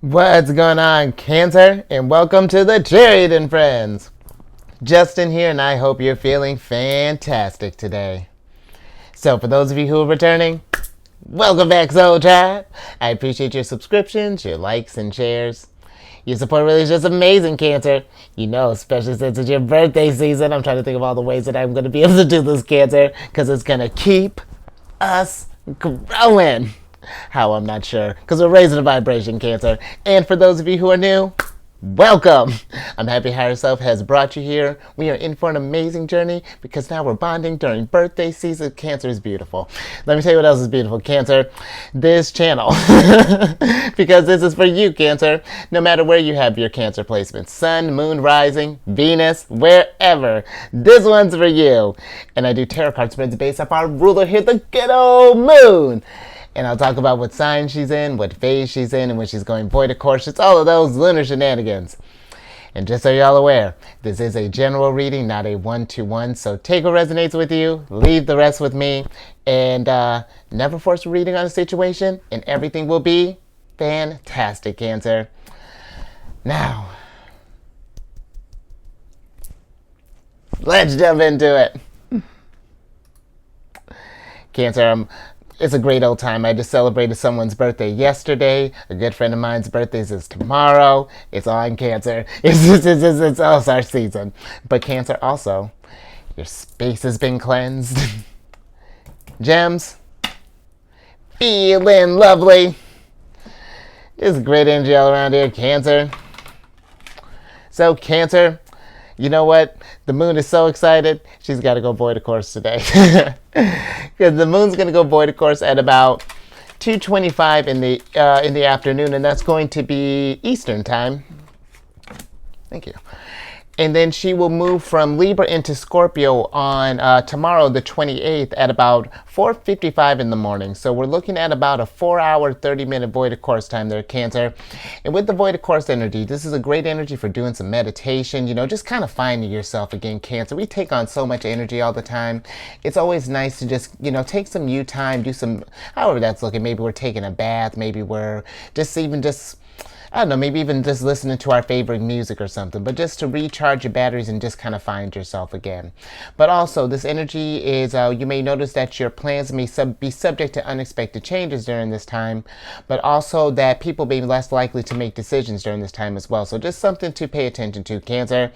What's going on, Cancer? And welcome to the Chariot Friends. Justin here, and I hope you're feeling fantastic today. So, for those of you who are returning, welcome back, Soul Tribe. I appreciate your subscriptions, your likes, and shares. Your support really is just amazing, Cancer. You know, especially since it's your birthday season, I'm trying to think of all the ways that I'm going to be able to do this, Cancer, because it's going to keep us growing. How, I'm not sure, because we're raising the vibration, Cancer. And for those of you who are new, welcome! I'm happy Higher Self has brought you here. We are in for an amazing journey because now we're bonding during birthday season. Cancer is beautiful. Let me tell you what else is beautiful, Cancer. This channel. Because this is for you, Cancer. No matter where you have your Cancer placements. Sun, moon, rising, Venus, wherever. This one's for you. And I do tarot card spreads based off our ruler here, the good old moon. And I'll talk about what sign she's in, what phase she's in, and when she's going void of course. It's all of those lunar shenanigans. And just so you're all aware, this is a general reading, not a one-to-one. So take what resonates with you, leave the rest with me, and never force a reading on a situation, and everything will be fantastic, Cancer. Now, let's jump into it. Cancer, it's a great old time. I just celebrated someone's birthday yesterday. A good friend of mine's birthday is tomorrow. It's on, Cancer. It's all-star season. But Cancer, also, your space has been cleansed. Gems, feeling lovely. There's great energy all around here, Cancer. So, Cancer, you know what? The moon is so excited, she's got to go void of course today. Because the moon's going to go void of course at about 2:25 in the afternoon, and that's going to be Eastern time. Thank you. And then she will move from Libra into Scorpio on tomorrow, the 28th, at about 4:55 in the morning. So we're looking at about a 4-hour, 30-minute void of course time there, Cancer. And with the void of course energy, this is a great energy for doing some meditation, you know, just kind of finding yourself again, Cancer. We take on so much energy all the time. It's always nice to just, you know, take some you time, do some, however that's looking. Maybe we're taking a bath, maybe we're just I don't know, maybe even just listening to our favorite music or something, but just to recharge your batteries and just kind of find yourself again. But also, this energy is, you may notice that your plans may be subject to unexpected changes during this time, but also that people may be less likely to make decisions during this time as well. So just something to pay attention to, Cancer.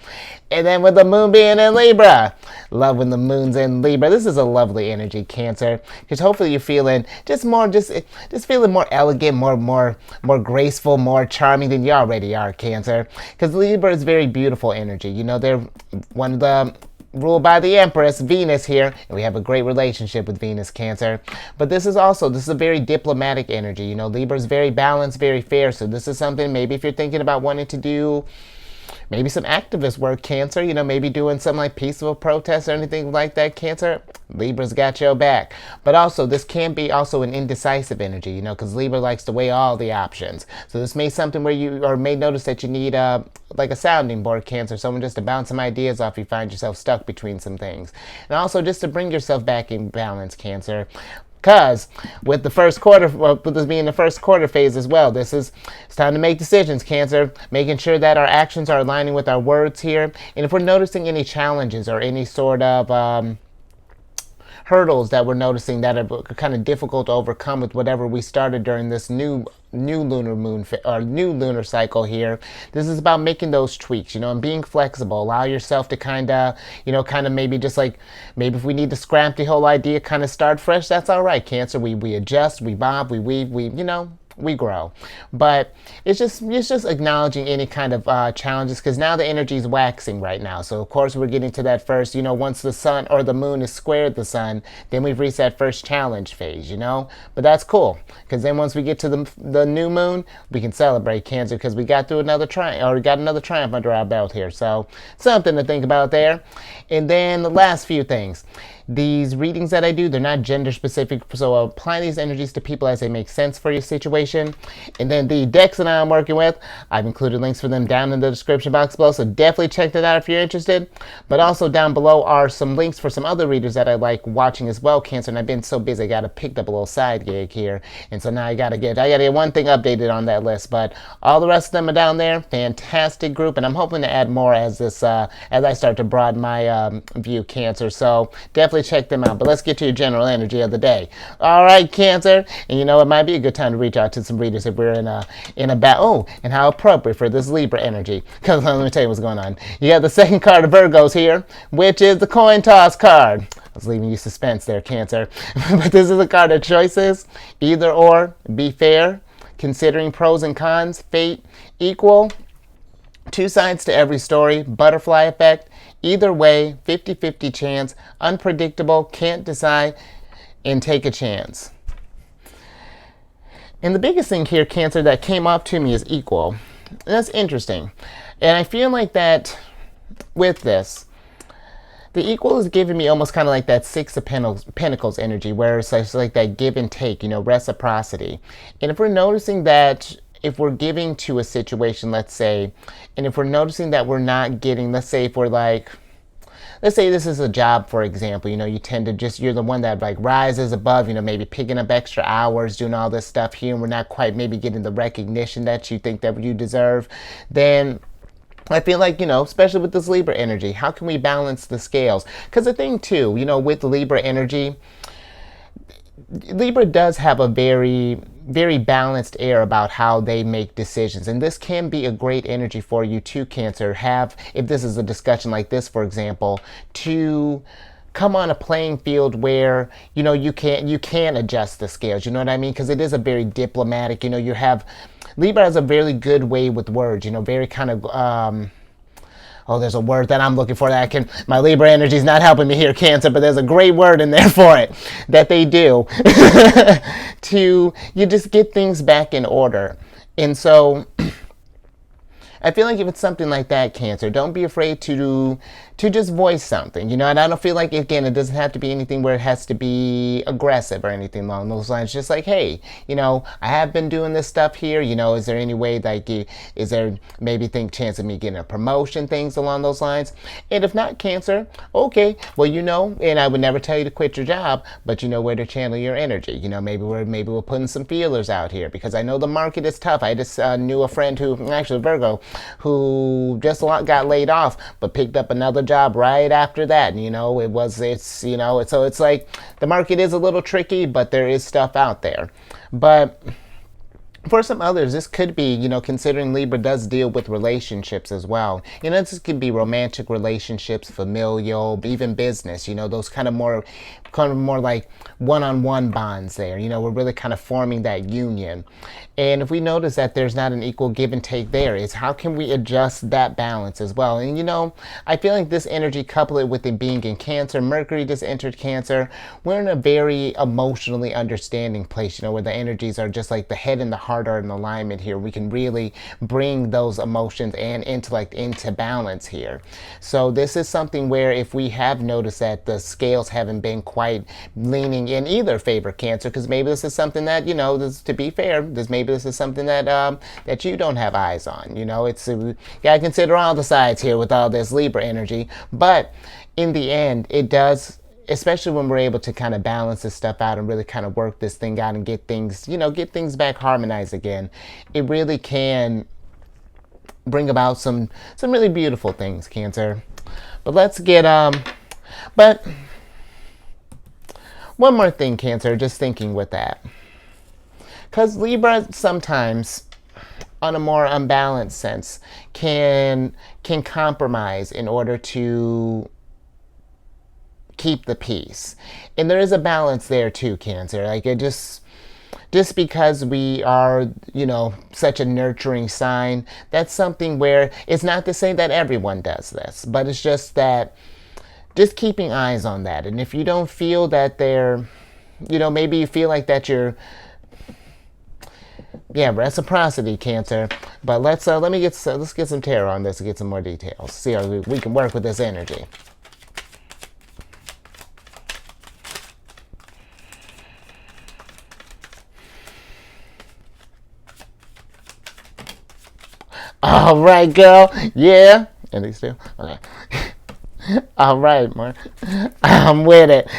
And then with the moon being in Libra, love when the moon's in Libra. This is a lovely energy, Cancer, because hopefully you're feeling just feeling more elegant, more graceful, more charming than you already are, Cancer. Because Libra is very beautiful energy. You know, they're one of the ruled by the Empress, Venus here, and we have a great relationship with Venus, Cancer. But this is a very diplomatic energy. You know, Libra is very balanced, very fair. So this is something maybe if you're thinking about wanting to do maybe some activist work, Cancer, you know, maybe doing some like peaceful protests or anything like that, Cancer, Libra's got your back. But also, this can be also an indecisive energy, you know, because Libra likes to weigh all the options. So this may be something where you may notice that you need like a sounding board, Cancer, someone just to bounce some ideas off. You find yourself stuck between some things. And also just to bring yourself back in balance, Cancer. Because with the first quarter, with this being the first quarter phase as well, it's time to make decisions, Cancer, making sure that our actions are aligning with our words here. And if we're noticing any challenges or any sort of hurdles that we're noticing that are kind of difficult to overcome with whatever we started during this new lunar moon or new lunar cycle here, this is about making those tweaks, you know, and being flexible. Allow yourself to kind of maybe just like, maybe if we need to scrap the whole idea, kind of start fresh, that's all right, Cancer. We adjust, we bob, we weave, we grow. But it's just acknowledging any kind of challenges, because now the energy is waxing right now. So of course we're getting to that first, you know, once the sun or the moon is squared the sun, then we've reached that first challenge phase, you know. But that's cool, because then once we get to the new moon, we can celebrate, Cancer, because we got another triumph under our belt here. So something to think about there. And then the last few things. these readings that I do, they're not gender specific, so apply these energies to people as they make sense for your situation. And then the decks that I'm working with, I've included links for them down in the description box below, so definitely check that out if you're interested. But also down below are some links for some other readers that I like watching as well, Cancer. And I've been so busy, I got to pick up a little side gig here, and so now I got to get one thing updated on that list. But all the rest of them are down there. Fantastic group, and I'm hoping to add more as I start to broaden my view, Cancer. So definitely check them out. But let's get to your general energy of the day. All right, Cancer. And you know, it might be a good time to reach out to some readers if we're in a battle. Oh, and how appropriate for this Libra energy. Because let me tell you what's going on. You have the second card of Virgos here, which is the coin toss card. I was leaving you suspense there, Cancer. But this is a card of choices. Either or, be fair, considering pros and cons, fate, equal, two sides to every story, butterfly effect, either way, 50-50 chance, unpredictable, can't decide, and take a chance. And the biggest thing here, Cancer, that came up to me is equal. And that's interesting. And I feel like that with this, the equal is giving me almost kind of like that Six of Pentacles energy, where it's like that give and take, you know, reciprocity. And if we're noticing that, if we're giving to a situation, let's say, and if we're noticing that we're not getting, let's say if we're like, let's say this is a job, for example, you know, you tend to just, you're the one that like rises above, you know, maybe picking up extra hours, doing all this stuff here, and we're not quite maybe getting the recognition that you think that you deserve, then I feel like, you know, especially with this Libra energy, how can we balance the scales? Because the thing too, you know, with Libra energy, Libra does have a very, very balanced air about how they make decisions. And this can be a great energy for you too, Cancer. If this is a discussion like this, for example, to come on a playing field where, you know, you can adjust the scales. You know what I mean? Because it is a very diplomatic, you know, Libra has a very good way with words, you know, very kind of, oh, there's a word that I'm looking for that my Libra energy is not helping me here, Cancer, but there's a great word in there for it that they do you just get things back in order. And so I feel like if it's something like that, Cancer, don't be afraid to just voice something, you know. And I don't feel like, again, it doesn't have to be anything where it has to be aggressive or anything along those lines. Just like, hey, you know, I have been doing this stuff here, you know, is there any way, like, is there maybe chance of me getting a promotion, things along those lines? And if not, Cancer, okay, well, you know, and I would never tell you to quit your job, but you know where to channel your energy. You know, maybe we're putting some feelers out here, because I know the market is tough. I just knew a friend who, actually Virgo, who just got laid off, but picked up another job right after that. And, you know, so it's like the market is a little tricky, but there is stuff out there. But for some others, this could be, you know, considering Libra does deal with relationships as well. You know, this could be romantic relationships, familial, even business, you know, those kind of more like one-on-one bonds there. You know, we're really kind of forming that union. And if we notice that there's not an equal give and take there, is how can we adjust that balance as well? And, you know, I feel like this energy, couple it with it being in Cancer, Mercury just entered Cancer, we're in a very emotionally understanding place, you know, where the energies are just like the head and the heart are in alignment here. We can really bring those emotions and intellect into balance here. So this is something where if we have noticed that the scales haven't been quite leaning in either favor, Cancer, because maybe this is something that, you know, to be fair, maybe this is something that that you don't have eyes on. You know, it's you gotta consider all the sides here with all this Libra energy. But in the end, it does, especially when we're able to kind of balance this stuff out and really kind of work this thing out and get things, you know, get things back harmonized again. It really can bring about some really beautiful things, Cancer. But let's get but one more thing, Cancer, just thinking with that. Because Libra sometimes, on a more unbalanced sense, can compromise in order to keep the peace. And there is a balance there too, Cancer. Like, it just because we are, you know, such a nurturing sign, that's something where it's not to say that everyone does this, but it's just that just keeping eyes on that. And if you don't feel that they're, you know, maybe you feel like that you're, yeah, reciprocity, Cancer. But let's get some tarot on this to get some more details. See how we can work with this energy. All right, girl. Yeah. And these two. Okay. All right, Mark. I'm with it.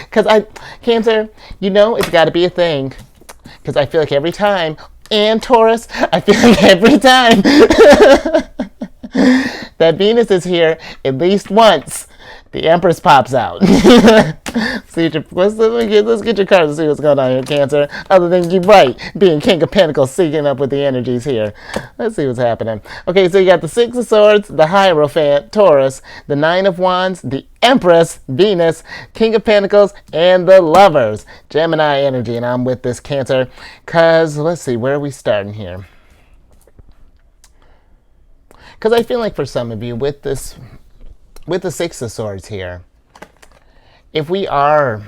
Cancer, it's got to be a thing. Because I feel like every time, and Taurus, I feel like every time that Venus is here, at least once, the Empress pops out. Let's get your cards and see what's going on here, Cancer. Other than you being King of Pentacles, syncing up with the energies here. Let's see what's happening. Okay, so you got the Six of Swords, the Hierophant, Taurus, the Nine of Wands, the Empress, Venus, King of Pentacles, and the Lovers, Gemini energy. And I'm with this, Cancer, because let's see, where are we starting here? Because I feel like for some of you, with the Six of Swords here, if we are,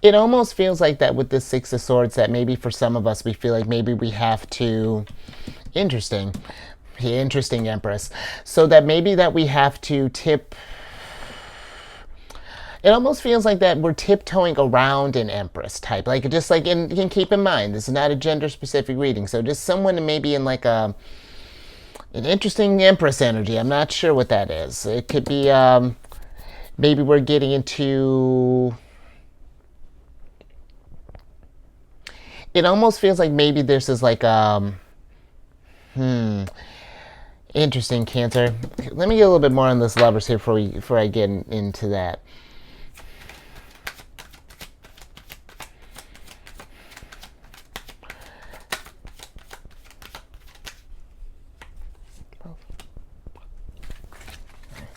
it almost feels like that with the Six of Swords that maybe for some of us we feel like maybe we have to, interesting Empress, so that maybe that we have to it almost feels like that we're tiptoeing around an Empress type, like just like, and you can keep in mind this is not a gender specific reading, so just someone maybe in like an interesting Empress energy. I'm not sure what that is. It could be maybe we're getting into, it almost feels like maybe this is like interesting, Cancer. Let me get a little bit more on this Lovers here before I get into that.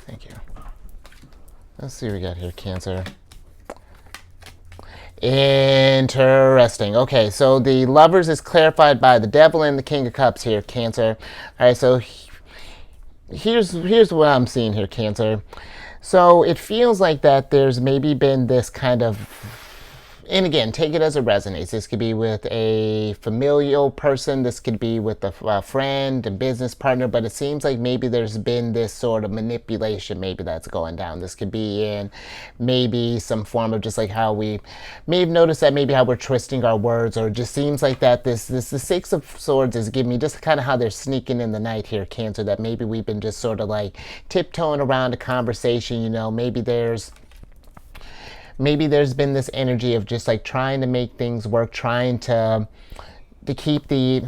Thank you. Let's see what we got here, Cancer. Interesting. Okay, so the Lovers is clarified by the Devil and the King of Cups here, Cancer. All right, so here's what I'm seeing here, Cancer. So it feels like that there's maybe been this kind of, and again, take it as it resonates. This could be with a familial person. This could be with a friend, a business partner. But it seems like maybe there's been this sort of manipulation maybe that's going down. This could be in maybe some form of just like how we may have noticed that maybe how we're twisting our words, or it just seems like that the Six of Swords is giving me just kind of how they're sneaking in the night here, Cancer, that maybe we've been just sort of like tiptoeing around a conversation. Maybe there's been this energy of just like trying to make things work, trying to keep the,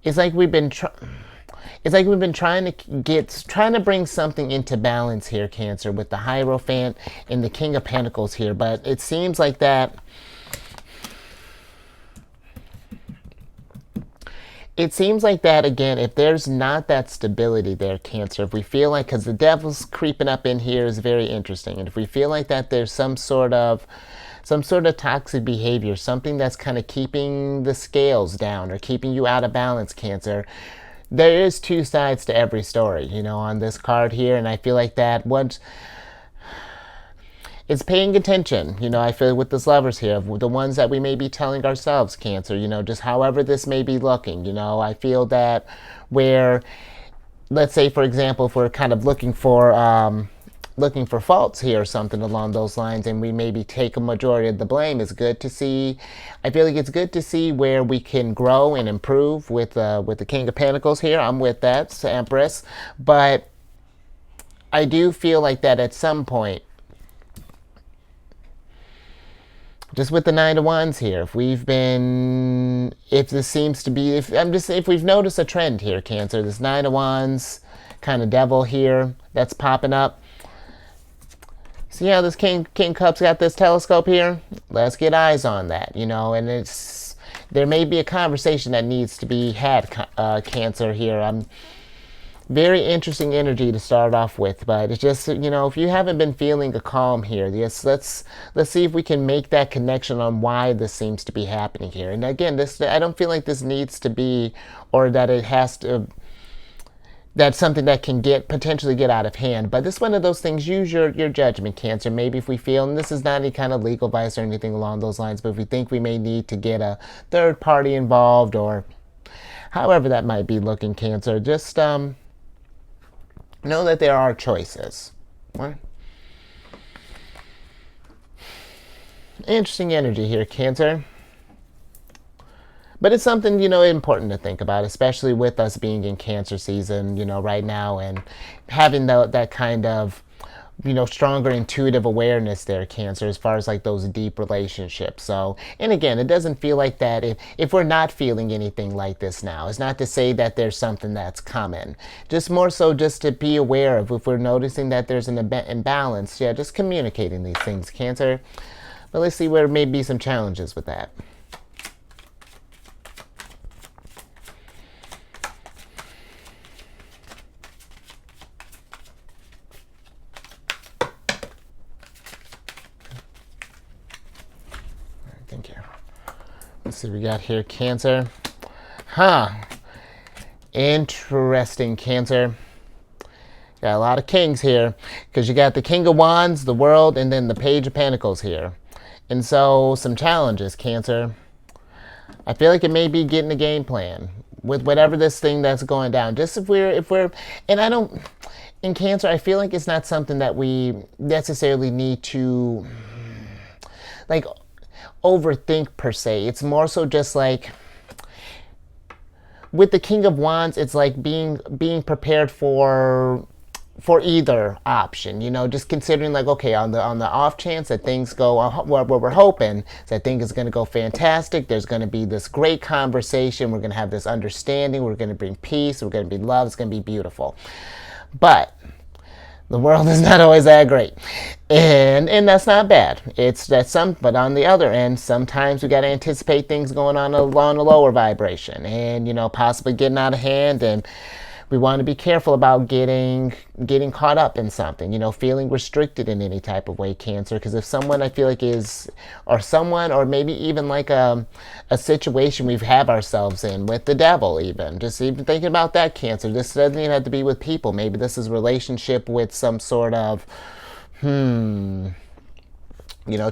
it's like we've been trying to bring something into balance here, Cancer, with the Hierophant and the King of Pentacles here. But it seems like that, again, if there's not that stability there, Cancer, if we feel like, because the Devil's creeping up in here is very interesting, and if we feel like that there's some sort of toxic behavior, something that's kind of keeping the scales down or keeping you out of balance, Cancer, there is two sides to every story, on this card here. And I feel like that once it's paying attention, I feel with this Lovers here, the ones that we may be telling ourselves, Cancer, just however this may be looking, I feel that where, let's say, for example, if we're kind of looking for faults here or something along those lines, and we maybe take a majority of the blame, it's good to see. I feel like it's good to see where we can grow and improve with the King of Pentacles here. I'm with that, Empress. But I do feel like that at some point, just with the Nine of Wands here, if we've noticed a trend here, Cancer, this Nine of Wands kind of Devil here that's popping up. See how this King Cups got this telescope here? Let's get eyes on that, and there may be a conversation that needs to be had, Cancer here. Very interesting energy to start off with, but it's just, if you haven't been feeling a calm here, yes, let's see if we can make that connection on why this seems to be happening here. And again, I don't feel like this needs to be, or that it has to, that's something that can potentially get out of hand. But this is one of those things, use your judgment, Cancer. Maybe if we feel, and this is not any kind of legal advice or anything along those lines, but if we think we may need to get a third party involved, or however that might be looking, Cancer, just know that there are choices. What? Interesting energy here, Cancer. But it's something, important to think about, especially with us being in Cancer season, right now, and having that kind of, stronger intuitive awareness there, Cancer, as far as like those deep relationships. So, and again, it doesn't feel like that if we're not feeling anything like this now. It's not to say that there's something that's coming. Just more so just to be aware of if we're noticing that there's an imbalance, just communicating these things, Cancer. But let's see where may be some challenges with that. Thank you. Let's see what we got here, Cancer. Interesting, Cancer. Got a lot of kings here because you got the King of Wands, the World, and then the Page of Pentacles here. And so some challenges, Cancer. I feel like it may be getting a game plan with whatever this thing that's going down. Just if we're, and I don't, in Cancer, I feel like it's not something that we necessarily need to, like, overthink per se. It's more so just like with the King of Wands, it's like being prepared for either option, just considering like, okay, on the off chance that things go what we're hoping is that things is going to go fantastic, there's going to be this great conversation, we're going to have this understanding, we're going to bring peace, we're going to be love, it's going to be beautiful. But the world is not always that great, and that's not bad. But on the other end, sometimes we got to anticipate things going on along a lower vibration, and possibly getting out of hand, and we want to be careful about getting caught up in something, feeling restricted in any type of way, Cancer. Because if someone I feel like or maybe even like a situation we have ourselves in with the devil, even thinking about that, Cancer. This doesn't even have to be with people. Maybe this is a relationship with some sort of,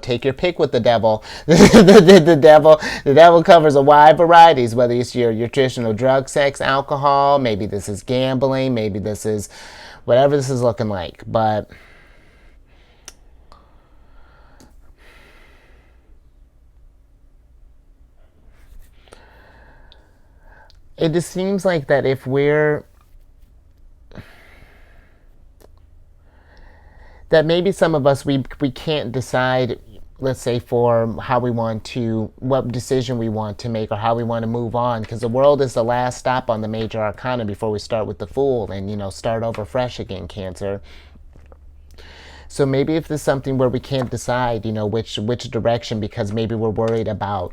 take your pick with the devil. the devil covers a wide varieties, whether it's your traditional drug, sex, alcohol, maybe this is gambling, maybe this is whatever this is looking like. But it just seems like that if we're that maybe some of us we can't decide, let's say, for what decision we want to make or how we want to move on, because the World is the last stop on the major arcana before we start with the Fool and start over fresh again, Cancer. So maybe if there's something where we can't decide, which direction, because maybe we're worried about,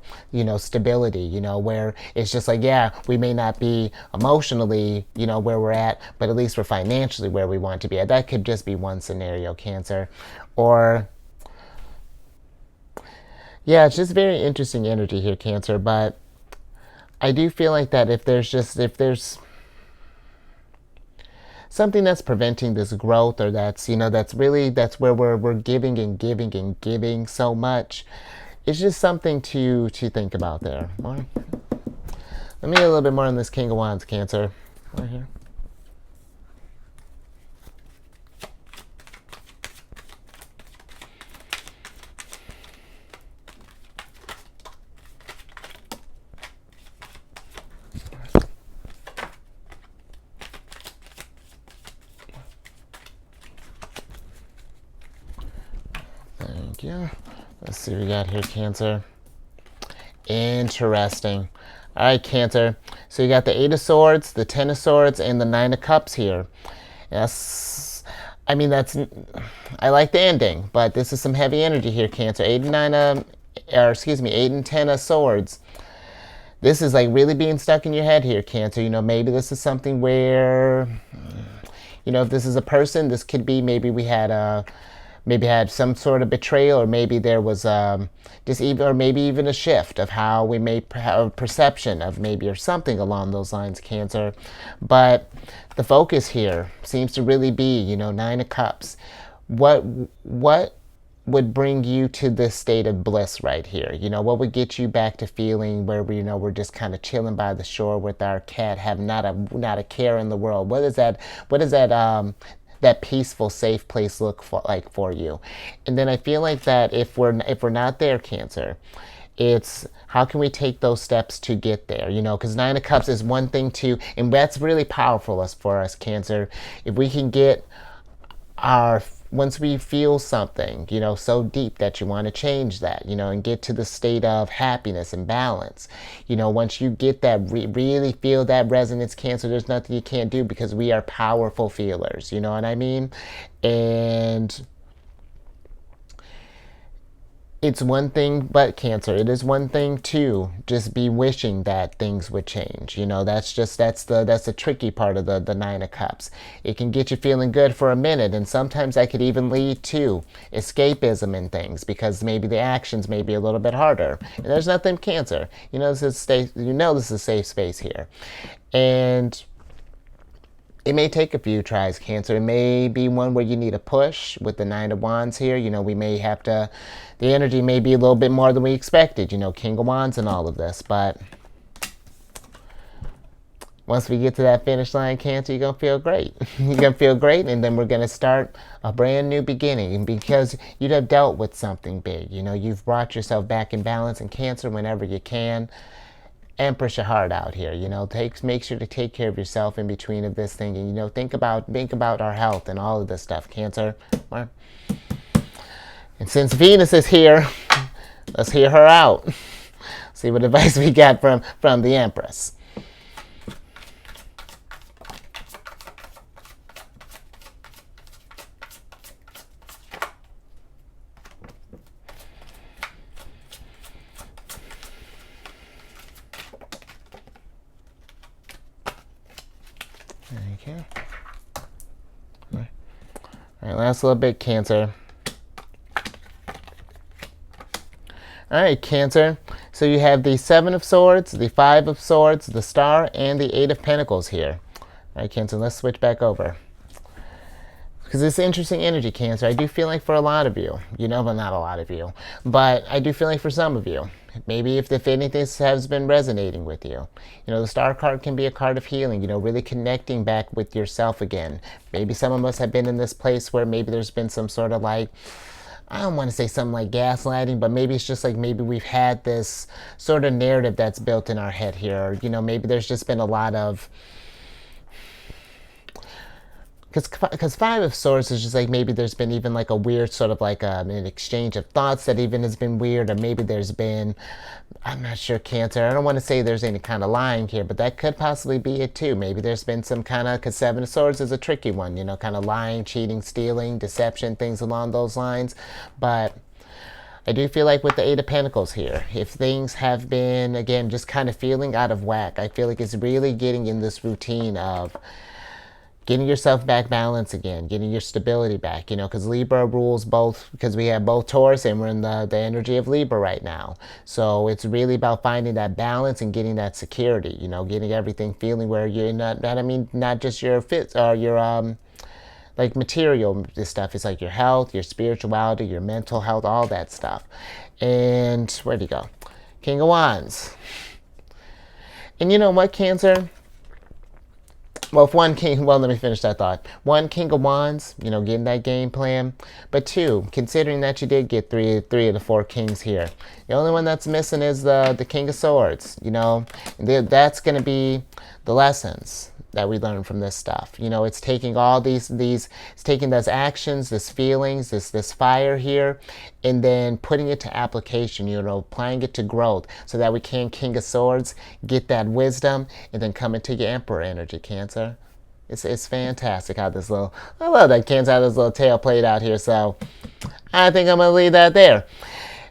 stability, where it's just like, yeah, we may not be emotionally, where we're at, but at least we're financially where we want to be at. That could just be one scenario, Cancer. Or, yeah, it's just very interesting energy here, Cancer. But I do feel like that if there's something that's preventing this growth, or that's where we're giving and giving and giving so much, it's just something to think about there. Let me get a little bit more on this King of Wands, Cancer, right here. Yeah, let's see what we got here, Cancer. Interesting. All right, Cancer. So you got the 8 of Swords, the 10 of Swords, and the 9 of Cups here. Yes, I like the ending, but this is some heavy energy here, Cancer. 8 and 10 of Swords. This is like really being stuck in your head here, Cancer. Maybe this is something where, if this is a person, this could be maybe we had some sort of betrayal, or maybe there was maybe even a shift of how we may have a perception of maybe, or something along those lines, Cancer. But the focus here seems to really be, 9 of Cups. What would bring you to this state of bliss right here? What would get you back to feeling where we're just kind of chilling by the shore with our cat, have not a care in the world? What is that that peaceful, safe place look like for you? And then I feel like that if we're not there, Cancer, it's How can we take those steps to get there? You know, because Nine of Cups is one thing too, and that's really powerful for us, Cancer. If we can get once we feel something, you know, so deep that you want to change that, you know, and get to the state of happiness and balance, you know, once you get that, really feel that resonance, Cancer, there's nothing you can't do, because we are powerful feelers, you know what I mean? And it's one thing, but Cancer, it is one thing to just be wishing that things would change. You know, that's the tricky part of the Nine of Cups. It can get you feeling good for a minute, and sometimes that could even lead to escapism in things, because maybe the actions may be a little bit harder. And there's nothing, Cancer. You know, this is a safe space here. And it may take a few tries, Cancer. It may be one where you need a push with the Nine of Wands here. You know, we may have to, the energy may be a little bit more than we expected, you know, King of Wands and all of this. But once we get to that finish line, Cancer, you're going to feel great. You're going to feel great, and then we're going to start a brand new beginning. And because you'd have dealt with something big, you know, you've brought yourself back in balance, and Cancer, whenever you can, Empress your heart out here, you know, make sure to take care of yourself in between of this thing, and, you know, think about our health and all of this stuff, Cancer. And since Venus is here, let's hear her out. See what advice we got from the Empress. Okay. All right, last little bit, Cancer. All right, Cancer. So you have the Seven of Swords, the Five of Swords, the Star, and the Eight of Pentacles here. All right, Cancer, let's switch back over. Because it's interesting energy, Cancer. I do feel like for a lot of you, you know, but not a lot of you, but I do feel like for some of you, maybe if anything has been resonating with you, you know, the Star card can be a card of healing, you know, really connecting back with yourself again. Maybe some of us have been in this place where maybe there's been some sort of like, I don't want to say something like gaslighting, but maybe it's just like maybe we've had this sort of narrative that's built in our head here. Or, you know, maybe there's just been a lot of, because Five of Swords is just like maybe there's been even like a weird sort of like an exchange of thoughts that even has been weird, or maybe there's been, I'm not sure, Cancer. I don't want to say there's any kind of lying here, but that could possibly be it too. Maybe there's been some kind of, because Seven of Swords is a tricky one, you know, kind of lying, cheating, stealing, deception, things along those lines. But I do feel like with the Eight of Pentacles here, if things have been, again, just kind of feeling out of whack, I feel like it's really getting in this routine of getting yourself back balance again, getting your stability back, you know, because Libra rules both, because we have both Taurus and we're in the energy of Libra right now. So it's really about finding that balance and getting that security, you know, getting everything feeling where you're not just your fit or your, like material stuff. It's like your health, your spirituality, your mental health, all that stuff. And where'd he go? King of Wands. And you know what, Cancer? Well, let me finish that thought. One, King of Wands, you know, getting that game plan. But two, considering that you did get three of the four kings here, the only one that's missing is the King of Swords, you know. That's going to be the lessons that we learn from this stuff. You know, it's taking all these it's taking those actions, this feelings, this fire here, and then putting it to application, you know, applying it to growth so that we can, King of Swords, get that wisdom, and then come into your Emperor energy, Cancer. It's fantastic how I love that, Cancer, how this little tale played out here. So I think I'm going to leave that there.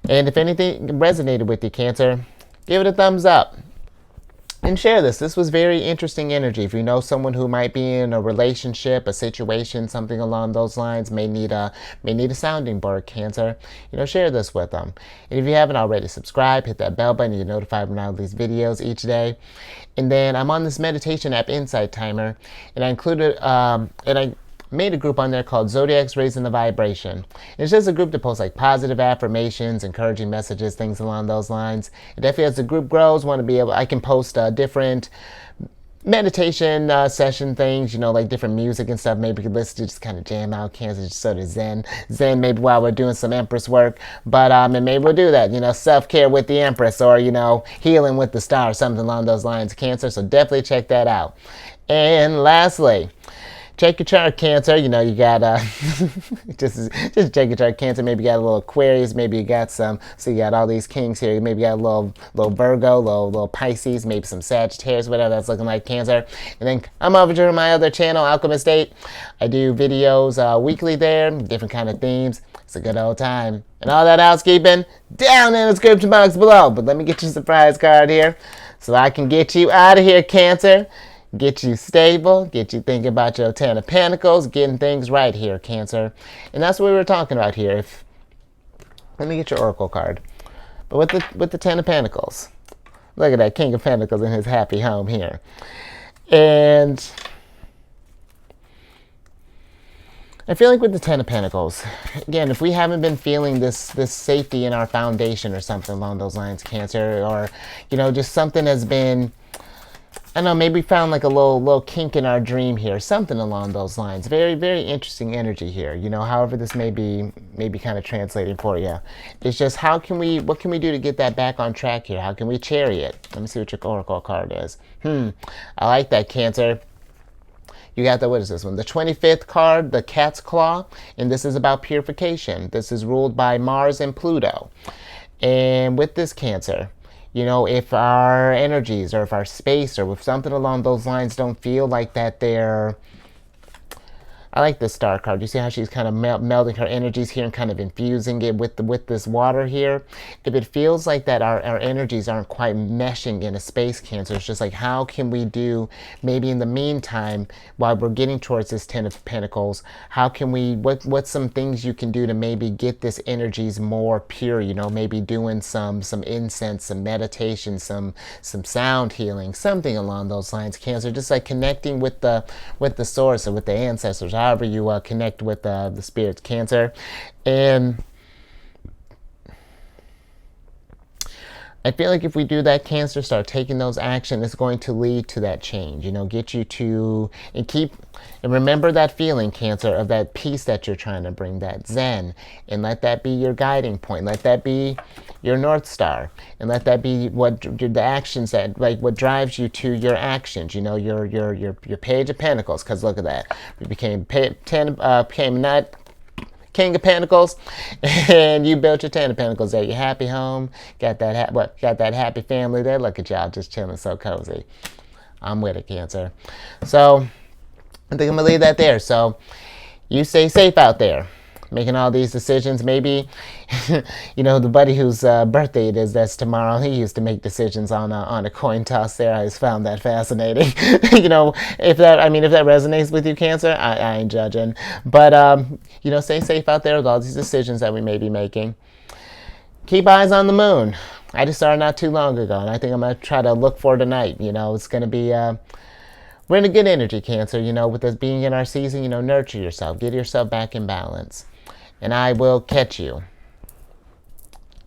And if anything resonated with you, Cancer, give it a thumbs up. And share this. This was very interesting energy. If you know someone who might be in a relationship, a situation, something along those lines, may need a sounding board, Cancer, you know, share this with them. And if you haven't already, subscribe, hit that bell button, you're notified when I release videos each day. And then I'm on this meditation app, Insight Timer, and I included I made a group on there called Zodiacs Raising the Vibration. And it's just a group that posts like positive affirmations, encouraging messages, things along those lines. And definitely as the group grows, I can post different meditation session things, like different music and stuff. Maybe you could listen to just kind of jam out, Cancer, just sort of zen maybe while we're doing some Empress work. But and maybe we'll do that, self-care with the Empress, or healing with the star, something along those lines, Cancer. So definitely check that out. And lastly, check your chart, Cancer. You got just check your chart, Cancer. Maybe you got a little Aquarius. Maybe you got so you got all these kings here. Maybe you got a little Virgo, little Pisces, maybe some Sagittarius, whatever that's looking like, Cancer. And then I'm over to my other channel, Alchemist 8. I do videos weekly there, different kind of themes. It's a good old time. And all that housekeeping down in the description box below. But let me get you a surprise card here so I can get you out of here, Cancer. Get you stable, get you thinking about your Ten of Pentacles, getting things right here, Cancer. And that's what we were talking about here. Let me get your Oracle card. But with the Ten of Pentacles, look at that King of Pentacles in his happy home here. And I feel like with the Ten of Pentacles, again, if we haven't been feeling this safety in our foundation or something along those lines, Cancer, or just something has been, I don't know, maybe found like a little kink in our dream here, something along those lines. Very, very interesting energy here. However this may be kind of translating for you. It's just what can we do to get that back on track here? How can we chariot? Let me see what your Oracle card is. I like that, Cancer. You got what is this one? The 25th card, the Cat's Claw, and this is about purification. This is ruled by Mars and Pluto. And with this, Cancer, if our energies or if our space or if something along those lines don't feel like that they're, I like this star card. You see how she's kind of melding her energies here and kind of infusing it with this water here. If it feels like that our energies aren't quite meshing in a space, Cancer, it's just like, how can we do, maybe in the meantime, while we're getting towards this Ten of Pentacles, how can we, what's some things you can do to maybe get this energies more pure, maybe doing some incense, some meditation, some sound healing, something along those lines, Cancer, just like connecting with the source or with the ancestors, however you connect with the spirits, Cancer. And I feel like if we do that, Cancer, start taking those action, it's going to lead to that change, get you to, and remember that feeling, Cancer, of that peace that you're trying to bring, that Zen, and let that be your guiding point. Let that be your North Star, and let that be the actions that, like, what drives you to your actions, your Page of Pentacles, because look at that. We became King of Pentacles, and you built your Ten of Pentacles there. Your happy home, got that happy family there. Look at y'all just chilling, so cozy. I'm with it, Cancer. So I think I'm gonna leave that there. So you stay safe out there, making all these decisions. Maybe the buddy whose birthday it is, that's tomorrow, he used to make decisions on a coin toss there. I just found that fascinating. If that resonates with you, Cancer, I ain't judging. But stay safe out there with all these decisions that we may be making. Keep eyes on the moon. I just saw it not too long ago, and I think I'm gonna try to look for tonight. It's gonna be we're in a good energy, Cancer. With us being in our season, nurture yourself, get yourself back in balance. And I will catch you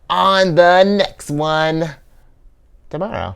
on the next one tomorrow.